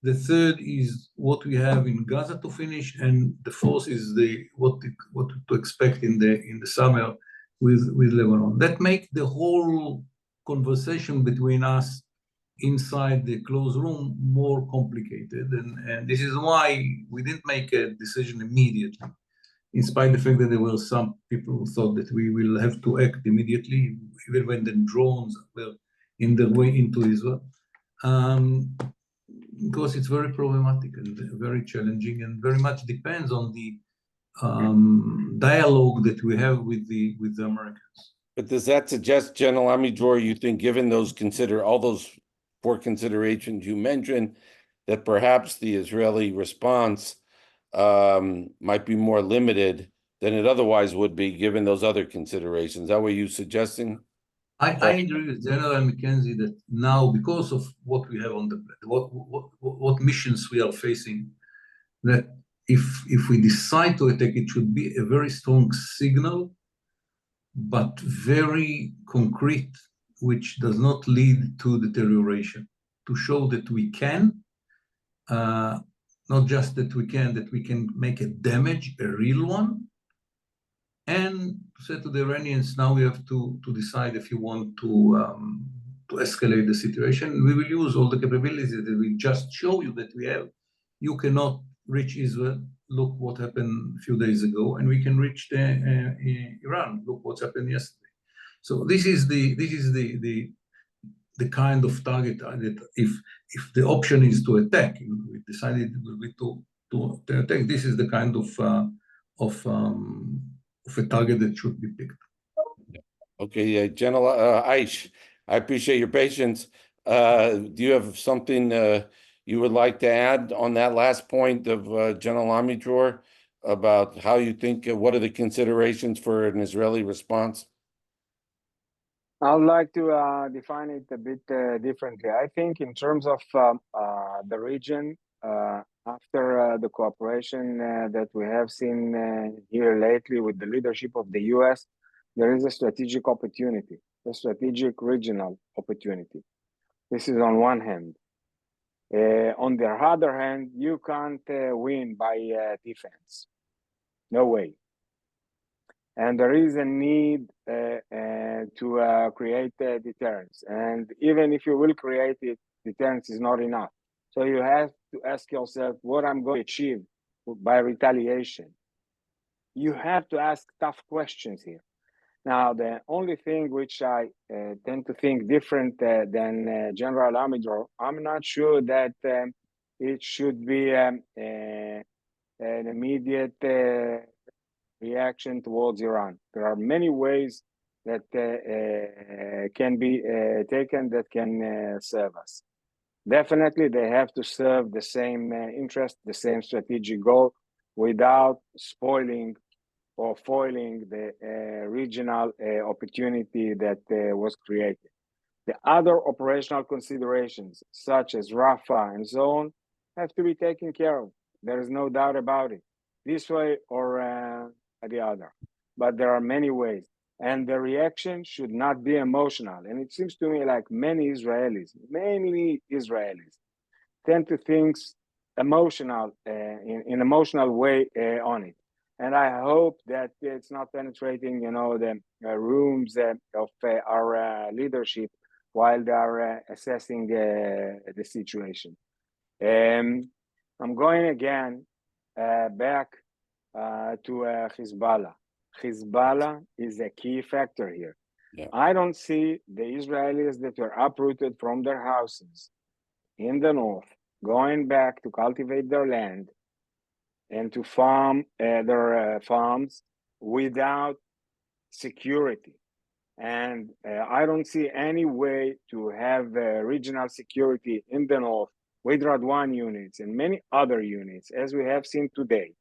The third is what we have in Gaza to finish, and the fourth is what to expect in the summer with Lebanon. That makes the whole conversation between us inside the closed room more complicated, and this is why we didn't make a decision immediately, in spite of the fact that there were some people who thought that we will have to act immediately, even when the drones were in their way into Israel. Because it's very problematic and very challenging, and very much depends on the dialogue that we have with the Americans. But does that suggest, General Amidror, you think, given all those four considerations you mentioned, that perhaps the Israeli response might be more limited than it otherwise would be, given those other considerations? Is that what you're suggesting? I agree with General McKenzie that now, because of what we have on the what missions we are facing, that if we decide to attack, it should be a very strong signal, but very concrete, which does not lead to deterioration, to show that we can, not just that we can make a damage, a real one, and say to the Iranians, now we have to decide if you want to escalate the situation. We will use all the capabilities that we just show you that we have. You cannot reach Israel. Look what happened a few days ago, and we can reach Iran. Look what's happened yesterday. So this is the kind of target that if the option is to attack, we decided it will be to attack. This is the kind of a target that should be picked. Okay, General Aish, I appreciate your patience. Do you have something you would like to add on that last point of General Amidror about how you think, what are the considerations for an Israeli response? I would like to define it a bit differently. I think in terms of the region, after the cooperation that we have seen here lately with the leadership of the US, there is a strategic opportunity, a strategic regional opportunity. This is on one hand. On the other hand, you can't win by defense. No way. And there is a need to create deterrence. And even if you will create it, deterrence is not enough. So you have to ask yourself what I'm going to achieve by retaliation. You have to ask tough questions here. Now, the only thing which I tend to think different than General Amidror, I'm not sure that it should be an immediate reaction towards Iran. There are many ways that can be taken that can serve us. Definitely, they have to serve the same interest, the same strategic goal, without spoiling or foiling the regional opportunity that was created. The other operational considerations, such as Rafah and so on, have to be taken care of. There is no doubt about it, this way or the other. But there are many ways. And the reaction should not be emotional. And it seems to me like many Israelis, mainly Israelis, tend to think emotional in emotional way on it. And I hope that it's not penetrating, the rooms of our leadership while they are assessing the situation. I'm going again back to Hezbollah. Hezbollah is a key factor here. Yeah. I don't see the Israelis that were uprooted from their houses in the north going back to cultivate their land and to farm their farms without security. And I don't see any way to have regional security in the north with Radwan units and many other units, as we have seen today,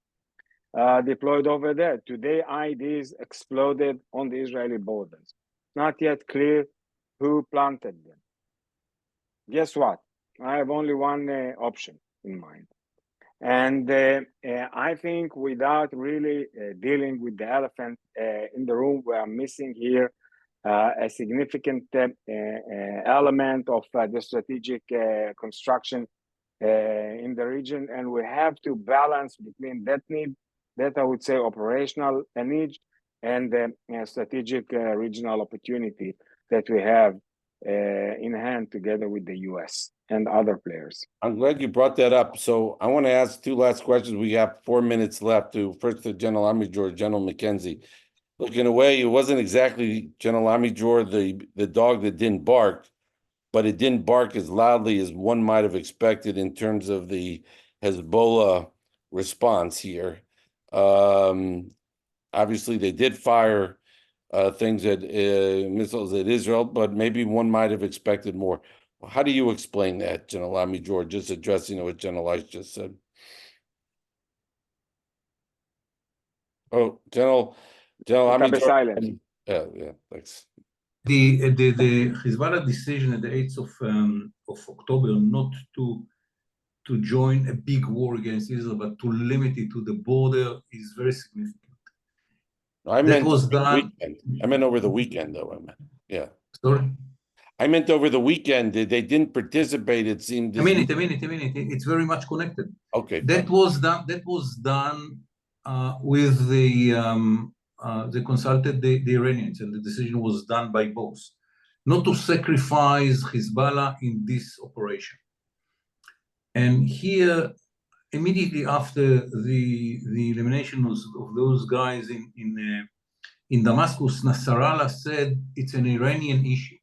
deployed over there. Today, IEDs exploded on the Israeli borders. Not yet clear who planted them. Guess what? I have only one option in mind. And I think without really dealing with the elephant in the room, we are missing here a significant element of the strategic construction in the region. And we have to balance between that need, that I would say operational need, and the strategic regional opportunity that we have in hand together with the US and other players. I'm glad you brought that up. So I want to ask two last questions. We have 4 minutes left. First to General Amidjor, General McKenzie. Look, in a way, it wasn't exactly General Amidjor, the dog that didn't bark, but it didn't bark as loudly as one might have expected in terms of the Hezbollah response here. Obviously, they did fire things at missiles at Israel, but maybe one might have expected more. How do you explain that, General Amidjor, just addressing what General Ice just said? Oh, General Amidjor. Silent. Yeah, thanks. The Hezbollah decision at the 8th of October not to join a big war against Israel, but to limit it to the border is very significant. I meant was over the done. weekend. I meant over the weekend, though. Yeah. Sorry? I meant over the weekend. They didn't participate. It seemed. A minute. It's very much connected. Okay. That was done with they consulted the Iranians, and the decision was done by both, not to sacrifice Hezbollah in this operation. And here, immediately after the elimination of those guys in Damascus, Nasrallah said it's an Iranian issue,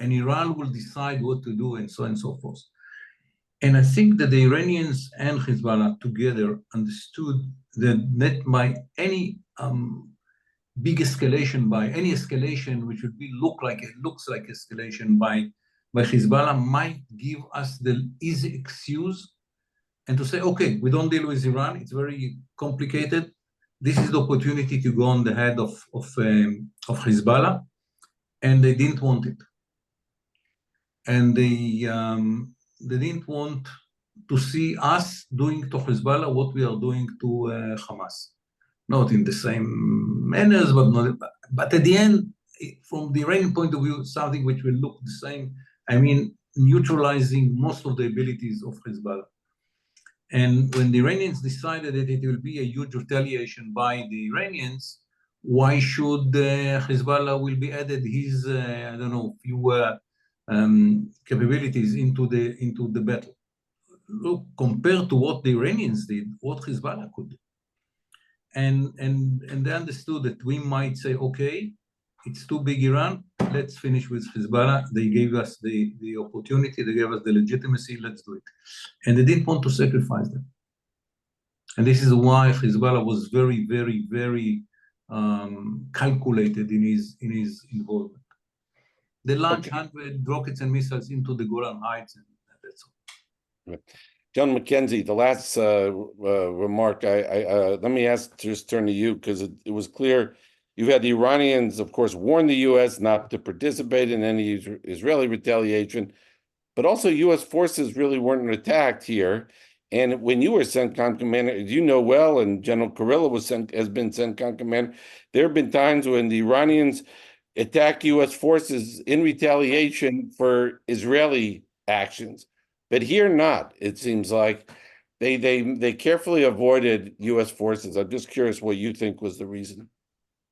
and Iran will decide what to do, and so on and so forth. And I think that the Iranians and Hezbollah together understood that by any big escalation, by any escalation which would looks like escalation by Hezbollah, might give us the easy excuse and to say, okay, we don't deal with Iran. It's very complicated. This is the opportunity to go on the head of Hezbollah, and they didn't want it. And they didn't want to see us doing to Hezbollah what we are doing to Hamas. Not in the same manners, but at the end, from the Iranian point of view, something which will look the same. I mean, neutralizing most of the abilities of Hezbollah. And when the Iranians decided that it will be a huge retaliation by the Iranians, why should Hezbollah will be added his, I don't know, few capabilities into the battle? Look, compared to what the Iranians did, what Hezbollah could do. And they understood that we might say, okay, it's too big Iran, let's finish with Hezbollah. They gave us the opportunity, they gave us the legitimacy, let's do it. And they didn't want to sacrifice them. And this is why Hezbollah was very, very, very calculated in his involvement. They launched 100 rockets and missiles into the Golan Heights, and that's all. John McKenzie, the last remark, let me just turn to you, because it was clear you've had the Iranians, of course, warn the U.S. not to participate in any Israeli retaliation, but also U.S. forces really weren't attacked here. And when you were CENTCOM commander, as you know well, and General Kurilla has been CENTCOM commander, there have been times when the Iranians attack U.S. forces in retaliation for Israeli actions. But here not, it seems like they carefully avoided U.S. forces. I'm just curious what you think was the reason.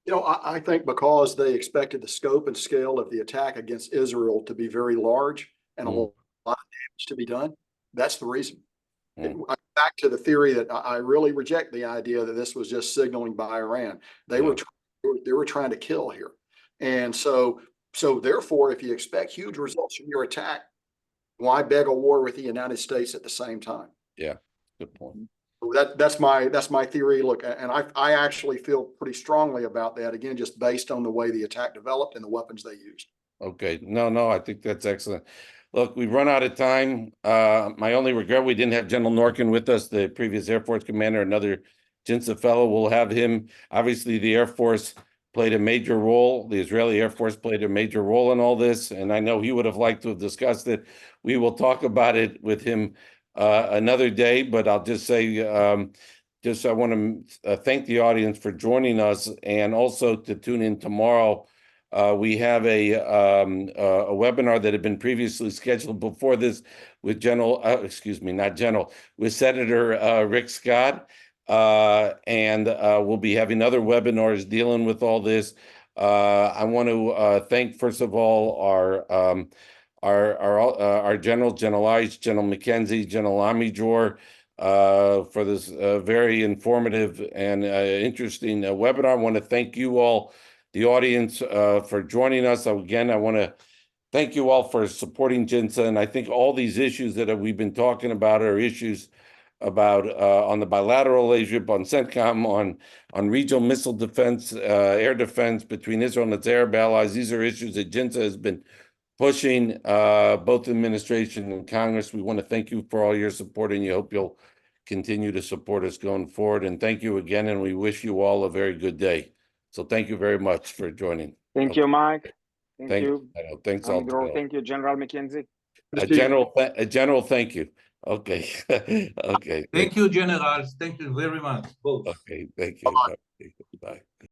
You know, I think because they expected the scope and scale of the attack against Israel to be very large and a lot of damage to be done. That's the reason. Back to the theory that I really reject the idea that this was just signaling by Iran. They were trying to kill here. And so therefore, if you expect huge results from your attack, why beg a war with the United States at the same time? Yeah, good point. That's my theory. Look, and I actually feel pretty strongly about that, again, just based on the way the attack developed and the weapons they used. Okay. No, I think that's excellent. Look, we've run out of time. My only regret, we didn't have General Norkin with us, the previous Air Force commander, another Jinsa fellow. We'll have him. Obviously, the Air Force played a major role. The Israeli Air Force played a major role in all this, and I know he would have liked to have discussed it. We will talk about it with him another day, but I'll just say, just I want to thank the audience for joining us, and also to tune in tomorrow. We have a webinar that had been previously scheduled before this with with Senator Rick Scott, and we'll be having other webinars dealing with all this. I want to thank, first of all, our General Ice, General McKenzie, General Amijor, for this very informative and interesting webinar. I want to thank you all, the audience, for joining us. Again, I want to thank you all for supporting GINSA. And I think all these issues that we've been talking about are issues about on the bilateral relationship, on CENTCOM, on regional missile defense, air defense between Israel and its Arab allies. These are issues that GINSA has been pushing, both administration and Congress. We want to thank you for all your support, and you hope you'll continue to support us going forward. And thank you again, and we wish you all a very good day. So thank you very much for joining. Thank you, Mike. Thank you. Thanks all. Thank you, General McKenzie. A general thank you. Okay. Okay. Thank you, General. Thank you very much, both. Okay. Thank you. Bye.